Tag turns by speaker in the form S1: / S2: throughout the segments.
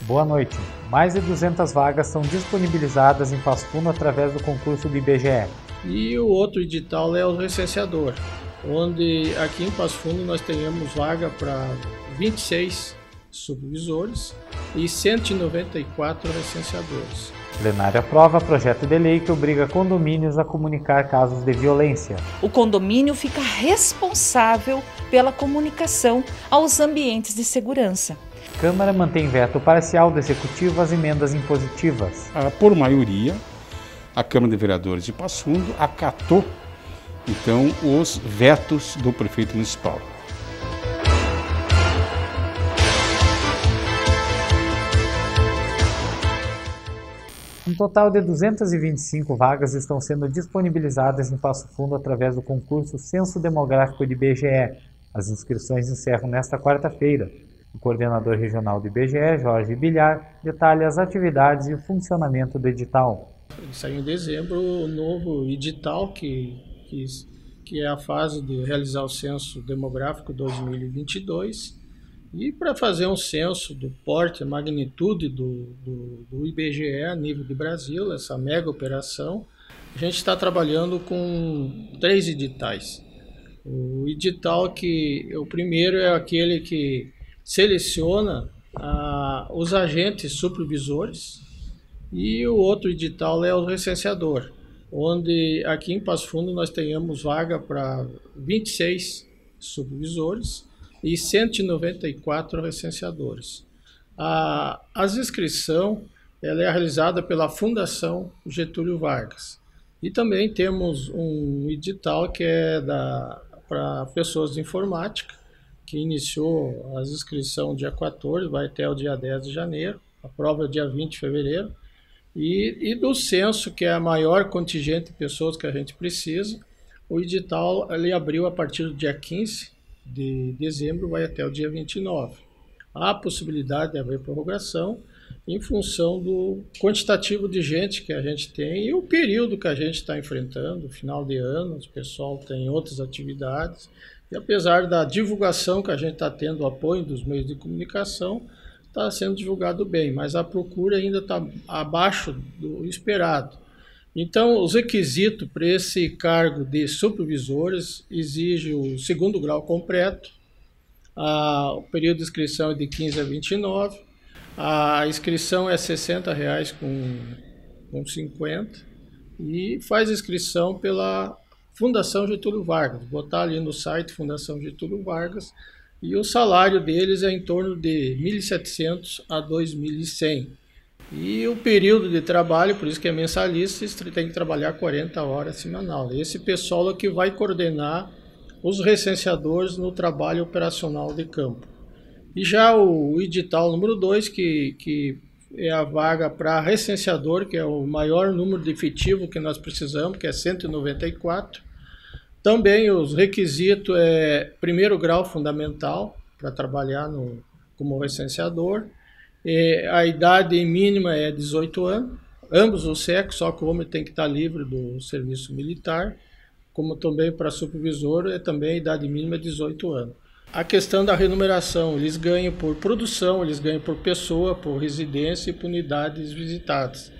S1: Boa noite. Mais de 200 vagas são disponibilizadas em Passo Fundo através do concurso do IBGE.
S2: E o outro edital é o recenseador, onde aqui em Passo Fundo nós tenhamos vaga para 26 supervisores e 194 recenseadores.
S1: Plenário aprova projeto de lei que obriga condomínios a comunicar casos de violência.
S3: O condomínio fica responsável pela comunicação aos ambientes de segurança.
S1: Câmara mantém veto parcial do Executivo às emendas impositivas.
S4: Por maioria, a Câmara de Vereadores de Passo Fundo acatou, então, os vetos do prefeito municipal.
S1: Um total de 225 vagas estão sendo disponibilizadas em Passo Fundo através do concurso Censo Demográfico do IBGE. As inscrições encerram nesta quarta-feira. O coordenador regional do IBGE, Jorge Bilhar, detalha as atividades e o funcionamento do edital.
S2: Saiu em dezembro o novo edital, que é a fase de realizar o Censo Demográfico 2022. E para fazer um censo do porte, magnitude do IBGE a nível de Brasil, essa mega operação, a gente está trabalhando com 3 editais. O edital o primeiro é aquele que seleciona os agentes supervisores, e o outro edital é o recenseador, onde aqui em Passo Fundo nós tenhamos vaga para 26 supervisores e 194 recenseadores. A inscrição ela é realizada pela Fundação Getúlio Vargas. E também temos um edital que é para pessoas de informática, que iniciou as inscrições dia 14, vai até o dia 10 de janeiro, a prova é o dia 20 de fevereiro. E do censo, que é a maior contingente de pessoas que a gente precisa, o edital ele abriu a partir do dia 15 de dezembro, vai até o dia 29. Há a possibilidade de haver prorrogação em função do quantitativo de gente que a gente tem e o período que a gente está enfrentando, final de ano, o pessoal tem outras atividades, e apesar da divulgação que a gente está tendo, o apoio dos meios de comunicação, está sendo divulgado bem, mas a procura ainda está abaixo do esperado. Então, os requisitos para esse cargo de supervisores exigem o 2º grau completo, o período de inscrição é de 15 a 29, a inscrição é R$ 60,00 com 50, e faz inscrição pela Fundação Getúlio Vargas, botar ali no site Fundação Getúlio Vargas, e o salário deles é em torno de R$ 1.700 a R$ 2.100. E o período de trabalho, por isso que é mensalista, tem que trabalhar 40 horas semanal. Esse pessoal é que vai coordenar os recenseadores no trabalho operacional de campo. E já o edital número 2, que é a vaga para recenseador, que é o maior número de efetivo que nós precisamos, que é 194. Também os requisitos é 1º grau fundamental para trabalhar como recenseador. A idade mínima é 18 anos, ambos os sexos, só que o homem tem que estar livre do serviço militar, como também para supervisor, também a idade mínima é 18 anos. A questão da remuneração, eles ganham por produção, eles ganham por pessoa, por residência e por unidades visitadas.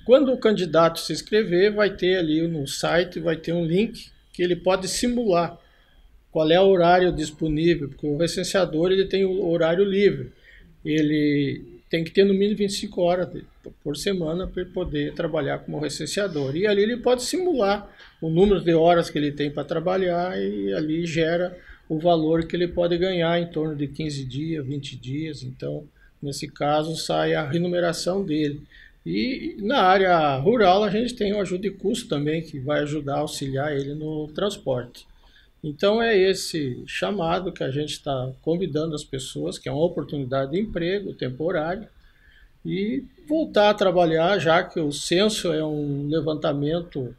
S2: Quando o candidato se inscrever, vai ter ali no site, vai ter um link que ele pode simular qual é o horário disponível, porque o recenseador ele tem o horário livre. Ele tem que ter no mínimo 25 horas por semana para ele poder trabalhar como recenseador. E ali ele pode simular o número de horas que ele tem para trabalhar e ali gera o valor que ele pode ganhar em torno de 15 dias, 20 dias. Então, nesse caso, sai a remuneração dele. E na área rural a gente tem o ajuda de custo também, que vai ajudar a auxiliar ele no transporte. Então é esse chamado que a gente está convidando as pessoas, que é uma oportunidade de emprego temporário, e voltar a trabalhar, já que o censo é um levantamento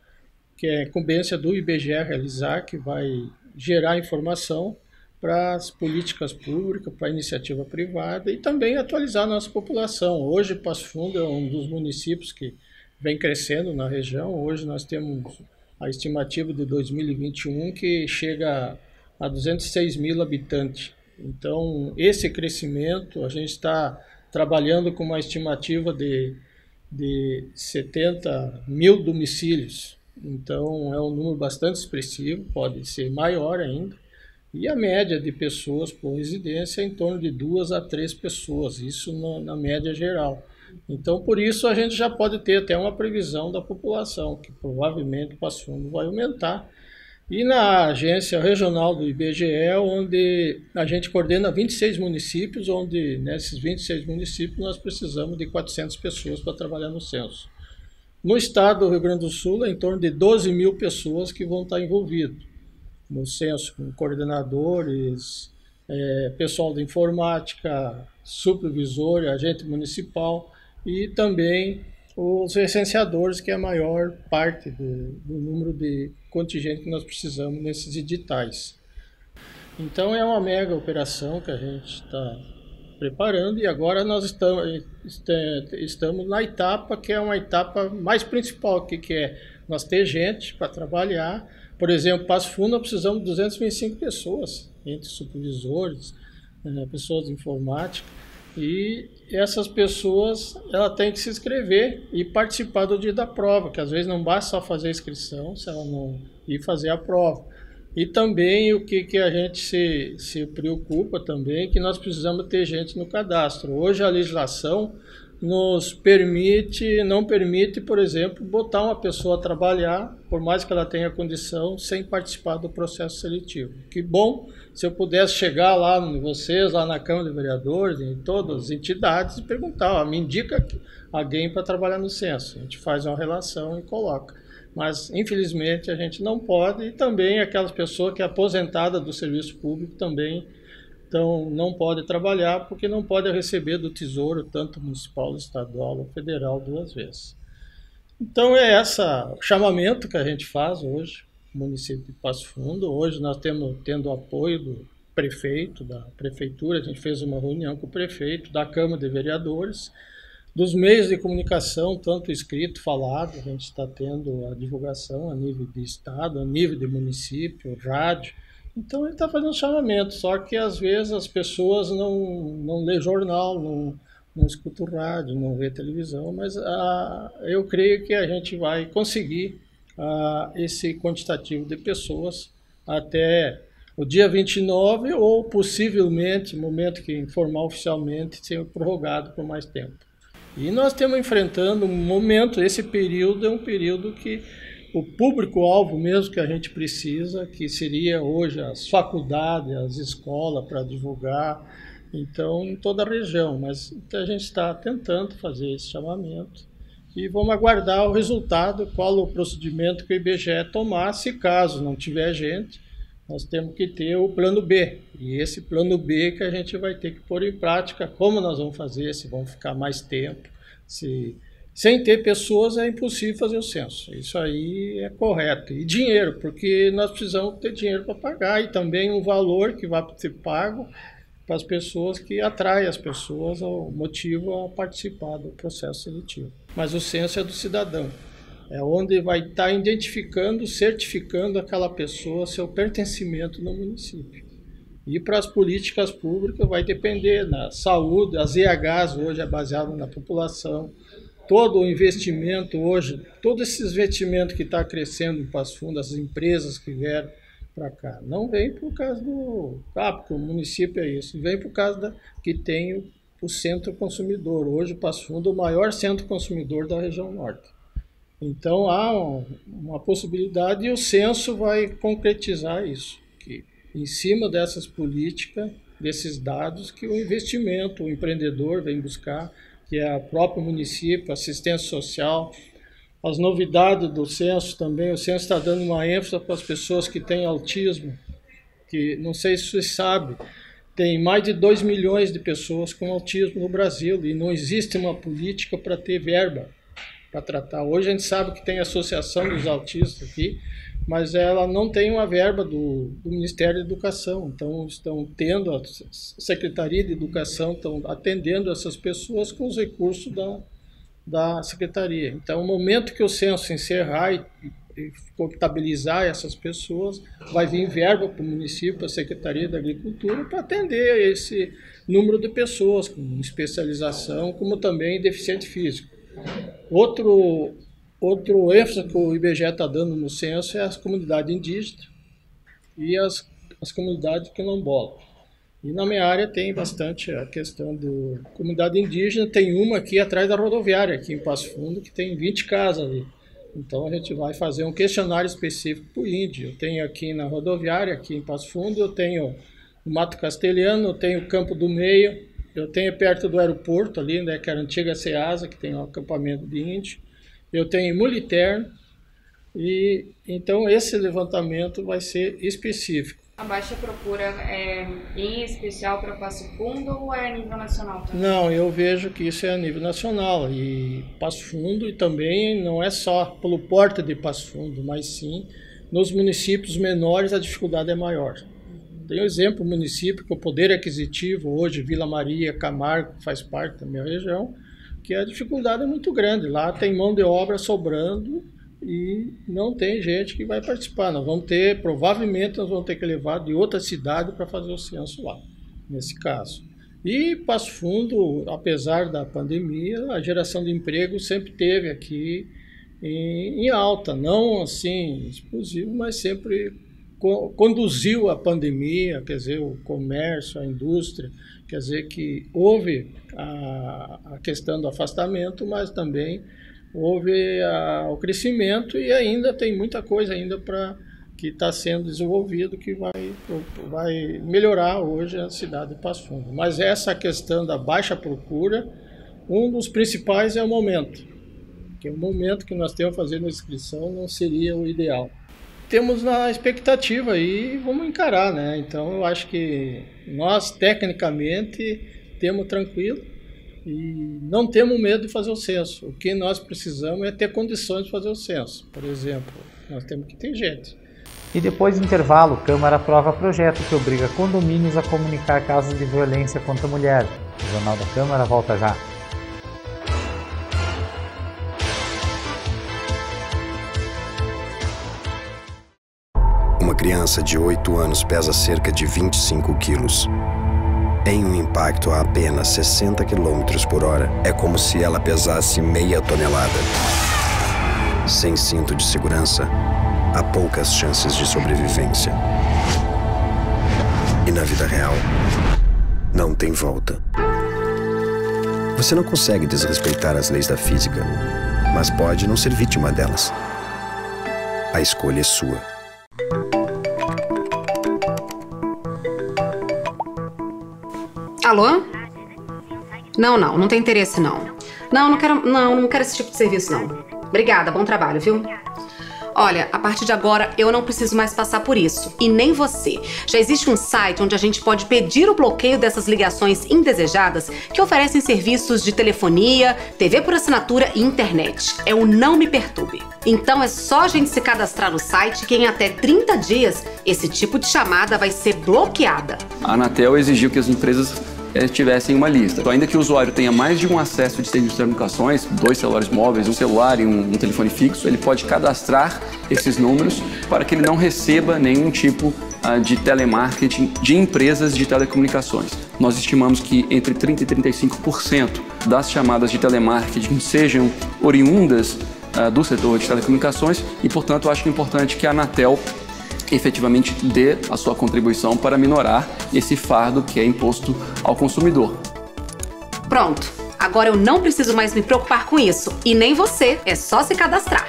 S2: que é incumbência do IBGE realizar, que vai gerar informação para as políticas públicas, para a iniciativa privada e também atualizar a nossa população. Hoje, Passo Fundo é um dos municípios que vem crescendo na região. Hoje nós temos a estimativa de 2021 que chega a 206 mil habitantes. Então, esse crescimento, a gente está trabalhando com uma estimativa de 70 mil domicílios. Então, é um número bastante expressivo, pode ser maior ainda. E a média de pessoas por residência é em torno de 2 a 3 pessoas, isso na média geral. Então, por isso, a gente já pode ter até uma previsão da população, que provavelmente o Passo Fundo vai aumentar. E na agência regional do IBGE, onde a gente coordena 26 municípios, onde nesses 26 municípios nós precisamos de 400 pessoas para trabalhar no censo. No estado do Rio Grande do Sul, é em torno de 12 mil pessoas que vão estar envolvidas no censo, com coordenadores, pessoal de informática, supervisor, agente municipal e também os recenseadores, que é a maior parte do número de contingente que nós precisamos nesses editais. Então é uma mega operação que a gente está preparando e agora nós estamos na etapa que é uma etapa mais principal, que é nós ter gente para trabalhar. Por exemplo, Passo Fundo, nós precisamos de 225 pessoas, entre supervisores, pessoas de informática, e essas pessoas têm que se inscrever e participar do dia da prova, que às vezes não basta só fazer a inscrição, se ela não ir fazer a prova. E também o que a gente se preocupa também, que nós precisamos ter gente no cadastro. Hoje a legislação não permite, por exemplo, botar uma pessoa a trabalhar, por mais que ela tenha condição, sem participar do processo seletivo. Que bom se eu pudesse chegar lá em vocês, lá na Câmara de Vereadores, em todas as entidades, e perguntar, me indica alguém para trabalhar no censo. A gente faz uma relação e coloca. Mas, infelizmente, a gente não pode, e também aquelas pessoas que é aposentada do serviço público também não pode trabalhar, porque não pode receber do Tesouro, tanto municipal, estadual ou federal, 2 vezes. Então é esse o chamamento que a gente faz hoje, no município de Passo Fundo. Hoje nós estamos tendo o apoio do prefeito, da prefeitura, a gente fez uma reunião com o prefeito, da Câmara de Vereadores, dos meios de comunicação, tanto escrito, falado, a gente está tendo a divulgação a nível de estado, a nível de município, rádio. Então ele está fazendo chamamento, só que às vezes as pessoas não lê jornal, não escutam rádio, não vê televisão, mas eu creio que a gente vai conseguir esse quantitativo de pessoas até o dia 29 ou possivelmente, no momento que informar oficialmente, ser prorrogado por mais tempo. E nós estamos enfrentando um momento, esse período é um período que o público-alvo mesmo que a gente precisa, que seria hoje as faculdades, as escolas para divulgar, então em toda a região, mas a gente está tentando fazer esse chamamento e vamos aguardar o resultado, qual o procedimento que o IBGE tomar, se caso não tiver gente, nós temos que ter o plano B, e esse plano B que a gente vai ter que pôr em prática, como nós vamos fazer, se vamos ficar mais tempo, sem ter pessoas é impossível fazer o censo, isso aí é correto. E dinheiro, porque nós precisamos ter dinheiro para pagar e também um valor que vai ser pago para as pessoas, que atrai as pessoas, o motivo a participar do processo seletivo. Mas o censo é do cidadão, é onde vai estar identificando, certificando aquela pessoa, seu pertencimento no município. E para as políticas públicas vai depender da saúde, as EHs hoje é baseado na população, todo o investimento hoje, todos esses investimentos que está crescendo em Passo Fundo, as empresas que vieram para cá, não vem por causa porque o município é isso, vem por causa que tem o centro consumidor. Hoje o Passo Fundo é o maior centro consumidor da região norte. Então há uma possibilidade e o censo vai concretizar isso, que em cima dessas políticas, desses dados, que o investimento, o empreendedor vem buscar, que é o próprio município, assistência social, as novidades do censo também. O censo está dando uma ênfase para as pessoas que têm autismo, que não sei se vocês sabem, tem mais de 2 milhões de pessoas com autismo no Brasil e não existe uma política para ter verba para tratar. Hoje a gente sabe que tem a Associação dos Autistas aqui, mas ela não tem uma verba do Ministério da Educação. Então estão tendo, a Secretaria de Educação estão atendendo essas pessoas com os recursos da Secretaria. Então, no momento que o censo encerrar, contabilizar essas pessoas, vai vir verba para o município, para a Secretaria da Agricultura, para atender esse número de pessoas com especialização, como também deficiente físico. Outro ênfase que o IBGE está dando no censo é as comunidades indígenas e as comunidades quilombolas. E na minha área tem bastante a questão da comunidade indígena, tem uma aqui atrás da rodoviária, aqui em Passo Fundo, que tem 20 casas ali. Então a gente vai fazer um questionário específico para o índio. Eu tenho aqui na rodoviária, aqui em Passo Fundo, eu tenho o Mato Castelhano, eu tenho o Campo do Meio, eu tenho perto do aeroporto ali, né, que era a antiga Ceasa, que tem um acampamento de índio. Eu tenho Muliterno, e então esse levantamento vai ser específico.
S5: A baixa procura é em especial para Passo Fundo ou é a nível nacional também?
S2: Não, eu vejo que isso é a nível nacional, e Passo Fundo, e também não é só pelo porte de Passo Fundo, mas sim nos municípios menores a dificuldade é maior. Tem um exemplo, município com poder aquisitivo, hoje Vila Maria, Camargo, faz parte da minha região, que a dificuldade é muito grande. Lá tem mão de obra sobrando e não tem gente que vai participar. Provavelmente nós vamos ter que levar de outra cidade para fazer o censo lá, nesse caso. E Passo Fundo, apesar da pandemia, a geração de emprego sempre teve aqui em alta, não assim explosivo, mas sempre conduziu a pandemia, quer dizer, o comércio, a indústria, quer dizer que houve a questão do afastamento, mas também houve o crescimento, e ainda tem muita coisa ainda que está sendo desenvolvido, que vai melhorar hoje a cidade de Passo Fundo. Mas essa questão da baixa procura, um dos principais é o momento, que o momento que nós temos fazendo a inscrição não seria o ideal. Temos na expectativa e vamos encarar, né? Então eu acho que nós tecnicamente temos tranquilo e não temos medo de fazer o censo. O que nós precisamos é ter condições de fazer o censo. Por exemplo, nós temos que ter gente.
S1: E depois do intervalo, Câmara aprova projeto que obriga condomínios a comunicar casos de violência contra a mulher. O Jornal da Câmara volta já.
S6: Uma criança de 8 anos pesa cerca de 25 quilos. Em um impacto a apenas 60 km por hora, é como se ela pesasse meia tonelada. Sem cinto de segurança, há poucas chances de sobrevivência. E na vida real, não tem volta. Você não consegue desrespeitar as leis da física, mas pode não ser vítima delas. A escolha é sua.
S7: Alô? Não tem interesse não. Não quero esse tipo de serviço não. Obrigada, bom trabalho, viu? Olha, a partir de agora eu não preciso mais passar por isso, e nem você. Já existe um site onde a gente pode pedir o bloqueio dessas ligações indesejadas que oferecem serviços de telefonia, TV por assinatura e internet. É o Não Me Perturbe. Então é só a gente se cadastrar no site que em até 30 dias esse tipo de chamada vai ser bloqueada.
S8: A Anatel exigiu que as empresas tivessem uma lista. Então, ainda que o usuário tenha mais de um acesso de serviço de telecomunicações, 2 celulares móveis, um celular e um telefone fixo, ele pode cadastrar esses números para que ele não receba nenhum tipo de telemarketing de empresas de telecomunicações. Nós estimamos que entre 30% e 35% das chamadas de telemarketing sejam oriundas do setor de telecomunicações e, portanto, eu acho importante que a Anatel efetivamente dê a sua contribuição para minorar esse fardo que é imposto ao consumidor.
S7: Pronto, agora eu não preciso mais me preocupar com isso, e nem você, é só se cadastrar.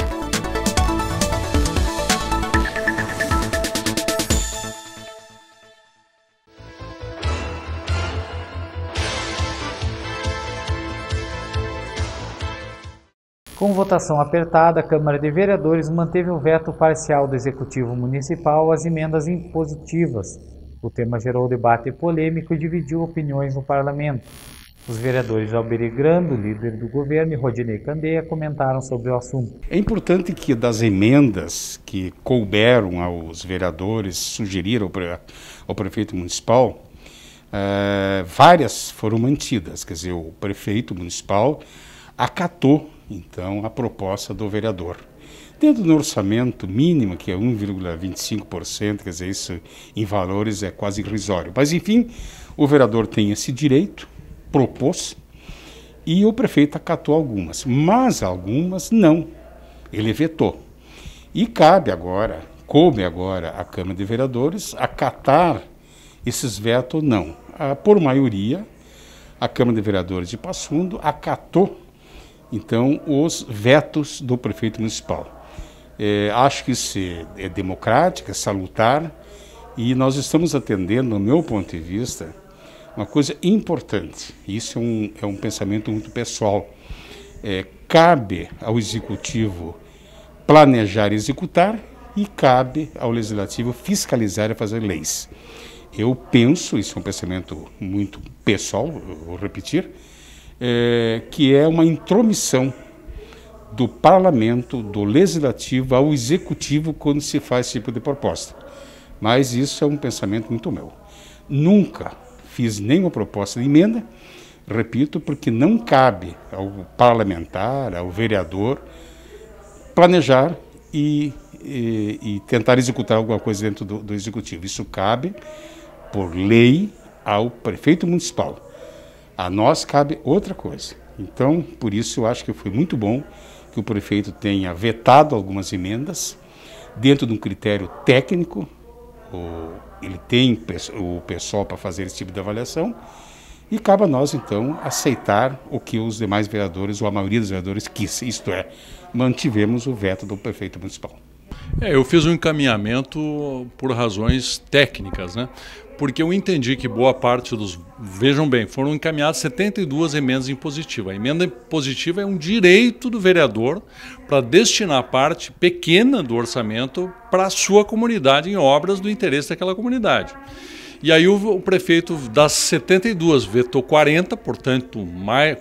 S1: Com votação apertada, a Câmara de Vereadores manteve o veto parcial do Executivo Municipal às emendas impositivas. O tema gerou debate polêmico e dividiu opiniões no Parlamento. Os vereadores Alberi Grando, líder do governo, e Rodinei Candeia comentaram sobre o assunto.
S4: É importante que das emendas que couberam aos vereadores sugerir ao prefeito municipal, várias foram mantidas. Quer dizer, o prefeito municipal acatou então a proposta do vereador. dentro do orçamento mínimo, que é 1,25%, quer dizer, isso em valores é quase irrisório. Mas, enfim, o vereador tem esse direito, propôs, e o prefeito acatou algumas, mas algumas não, ele vetou. E coube agora à Câmara de Vereadores acatar esses vetos ou não. Por maioria, a Câmara de Vereadores de Passo Fundo acatou, então, os vetos do prefeito municipal. Acho que isso é democrático, é salutar, e nós estamos atendendo, no meu ponto de vista, uma coisa importante. Isso é um pensamento muito pessoal. Cabe ao Executivo planejar e executar, e cabe ao Legislativo fiscalizar e fazer leis. Eu penso, isso é um pensamento muito pessoal, vou repetir, que é uma intromissão do Parlamento, do Legislativo ao Executivo quando se faz esse tipo de proposta. Mas isso é um pensamento muito meu. Nunca fiz nenhuma proposta de emenda, repito, porque não cabe ao parlamentar, ao vereador, planejar e tentar executar alguma coisa dentro do Executivo. Isso cabe, por lei, ao prefeito municipal. A nós cabe outra coisa. Então, por isso, eu acho que foi muito bom que o prefeito tenha vetado algumas emendas dentro de um critério técnico. Ele tem o pessoal para fazer esse tipo de avaliação, e cabe a nós, então, aceitar o que os demais vereadores, ou a maioria dos vereadores, quis, isto é, mantivemos o veto do prefeito municipal.
S9: Eu fiz um encaminhamento por razões técnicas, né? Porque eu entendi que boa parte dos... Vejam bem, foram encaminhadas 72 emendas impositivas. A emenda impositiva é um direito do vereador para destinar parte pequena do orçamento para a sua comunidade, em obras do interesse daquela comunidade. E aí o prefeito, das 72, vetou 40, portanto,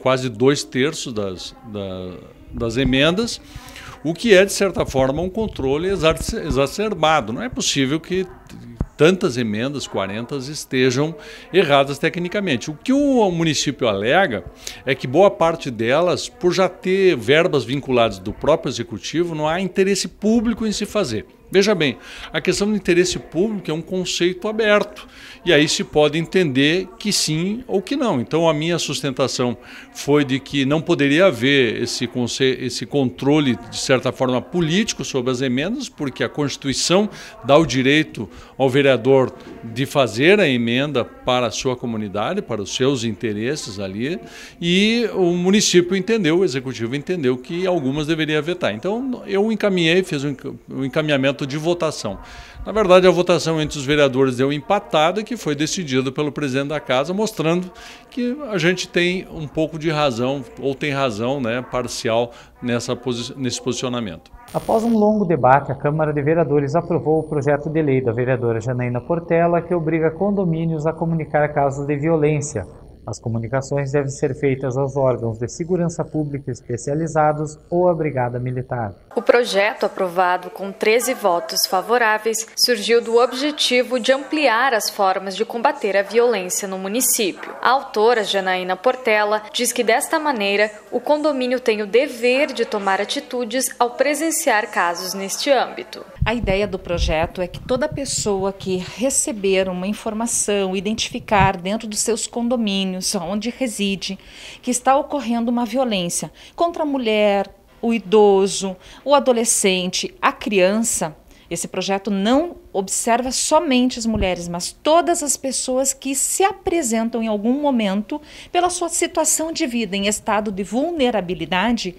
S9: quase 2/3 das emendas, o que é, de certa forma, um controle exacerbado. Não é possível que tantas emendas, 40, estejam erradas tecnicamente. O que o município alega é que boa parte delas, por já ter verbas vinculadas do próprio executivo, não há interesse público em se fazer. Veja bem, a questão do interesse público é um conceito aberto, e aí se pode entender que sim ou que não. Então a minha sustentação foi de que não poderia haver esse controle, de certa forma, político sobre as emendas, porque a Constituição dá o direito ao vereador de fazer a emenda para a sua comunidade, para os seus interesses ali, e o município entendeu, o executivo entendeu que algumas deveria vetar. Então eu encaminhei, fiz um encaminhamento de votação. Na verdade, a votação entre os vereadores deu empatada, que foi decidido pelo presidente da casa, mostrando que a gente tem um pouco de razão, ou tem razão, né, parcial nesse posicionamento.
S1: Após um longo debate, a Câmara de Vereadores aprovou o projeto de lei da vereadora Janaína Portela, que obriga condomínios a comunicar casos de violência. As comunicações devem ser feitas aos órgãos de segurança pública especializados ou à Brigada Militar.
S10: O projeto, aprovado com 13 votos favoráveis, surgiu do objetivo de ampliar as formas de combater a violência no município. A autora, Janaína Portela, diz que desta maneira o condomínio tem o dever de tomar atitudes ao presenciar casos neste âmbito.
S3: A ideia do projeto é que toda pessoa que receber uma informação, identificar dentro dos seus condomínios, onde reside, que está ocorrendo uma violência contra a mulher, o idoso, o adolescente, a criança. Esse projeto não observa somente as mulheres, mas todas as pessoas que se apresentam em algum momento pela sua situação de vida em estado de vulnerabilidade,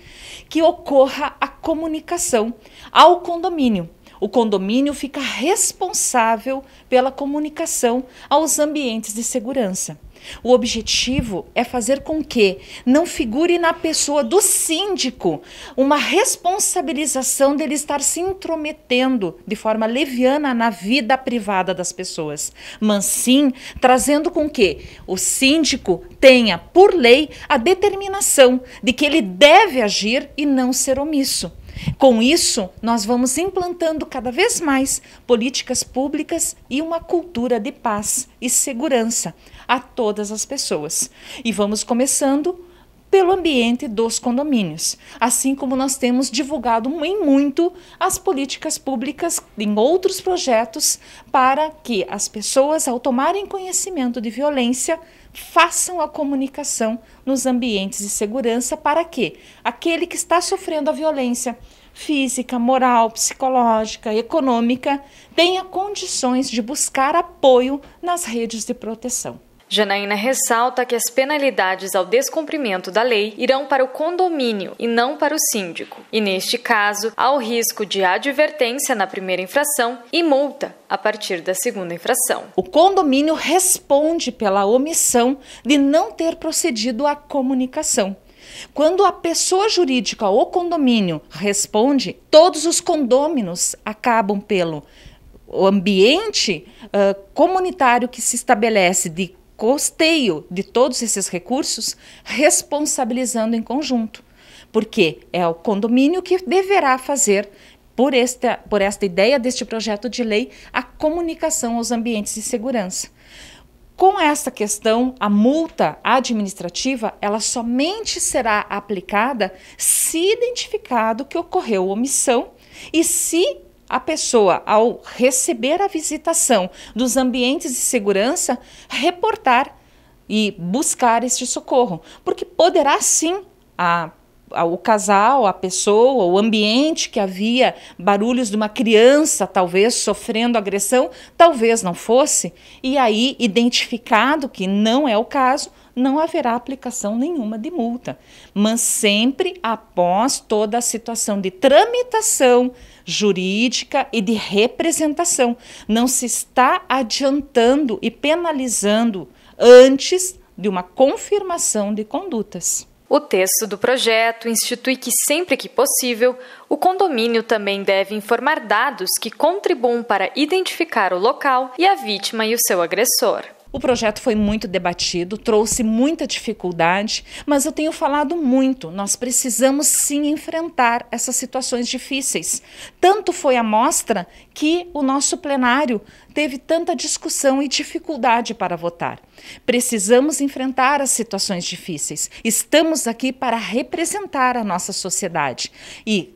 S3: que ocorra a comunicação ao condomínio. O condomínio fica responsável pela comunicação aos ambientes de segurança. O objetivo é fazer com que não figure na pessoa do síndico uma responsabilização dele estar se intrometendo de forma leviana na vida privada das pessoas, mas sim trazendo com que o síndico tenha, por lei, a determinação de que ele deve agir e não ser omisso. Com isso, nós vamos implantando cada vez mais políticas públicas e uma cultura de paz e segurança a todas as pessoas. E vamos começando pelo ambiente dos condomínios, assim como nós temos divulgado muito as políticas públicas em outros projetos para que as pessoas, ao tomarem conhecimento de violência, façam a comunicação nos ambientes de segurança para que aquele que está sofrendo a violência física, moral, psicológica, econômica, tenha condições de buscar apoio nas redes de proteção.
S10: Janaína ressalta que as penalidades ao descumprimento da lei irão para o condomínio e não para o síndico. E neste caso, há o risco de advertência na primeira infração e multa a partir da segunda infração.
S3: O condomínio responde pela omissão de não ter procedido à comunicação. Quando a pessoa jurídica ou condomínio responde, todos os condôminos acabam pelo ambiente comunitário que se estabelece de custeio de todos esses recursos, responsabilizando em conjunto, porque é o condomínio que deverá fazer, por esta ideia deste projeto de lei, a comunicação aos ambientes de segurança. Com esta questão, a multa administrativa, ela somente será aplicada se identificado que ocorreu omissão e se a pessoa, ao receber a visitação dos ambientes de segurança, reportar e buscar este socorro. Porque poderá sim o casal, a pessoa, o ambiente que havia barulhos de uma criança, talvez sofrendo agressão, talvez não fosse, e aí, identificado que não é o caso, não haverá aplicação nenhuma de multa, mas sempre após toda a situação de tramitação jurídica e de representação. Não se está adiantando e penalizando antes de uma confirmação de condutas.
S10: O texto do projeto institui que, sempre que possível, o condomínio também deve informar dados que contribuam para identificar o local e a vítima e o seu agressor.
S3: O projeto foi muito debatido, trouxe muita dificuldade, mas eu tenho falado muito. Nós precisamos sim enfrentar essas situações difíceis. Tanto foi a mostra que o nosso plenário teve tanta discussão e dificuldade para votar. Precisamos enfrentar as situações difíceis. Estamos aqui para representar a nossa sociedade. E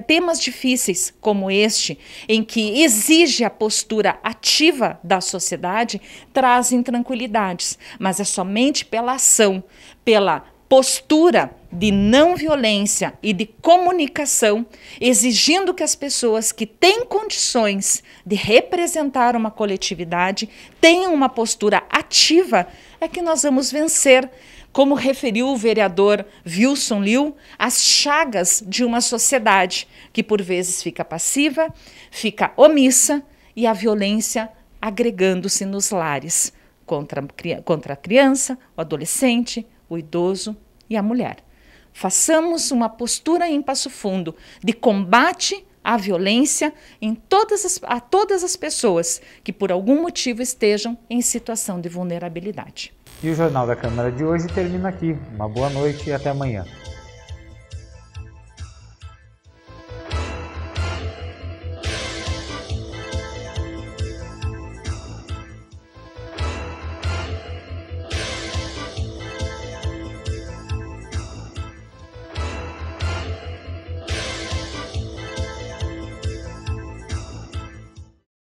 S3: temas difíceis como este, em que exige a postura ativa da sociedade, trazem tranquilidades, mas é somente pela ação, pela postura de não violência e de comunicação, exigindo que as pessoas que têm condições de representar uma coletividade tenham uma postura ativa, é que nós vamos vencer. Como referiu o vereador Wilson Liu, as chagas de uma sociedade que por vezes fica passiva, fica omissa e a violência agregando-se nos lares contra a criança, o adolescente, o idoso e a mulher. Façamos uma postura em Passo Fundo de combate à violência a todas as pessoas que por algum motivo estejam em situação de vulnerabilidade.
S1: E o Jornal da Câmara de hoje termina aqui. Uma boa noite e até amanhã.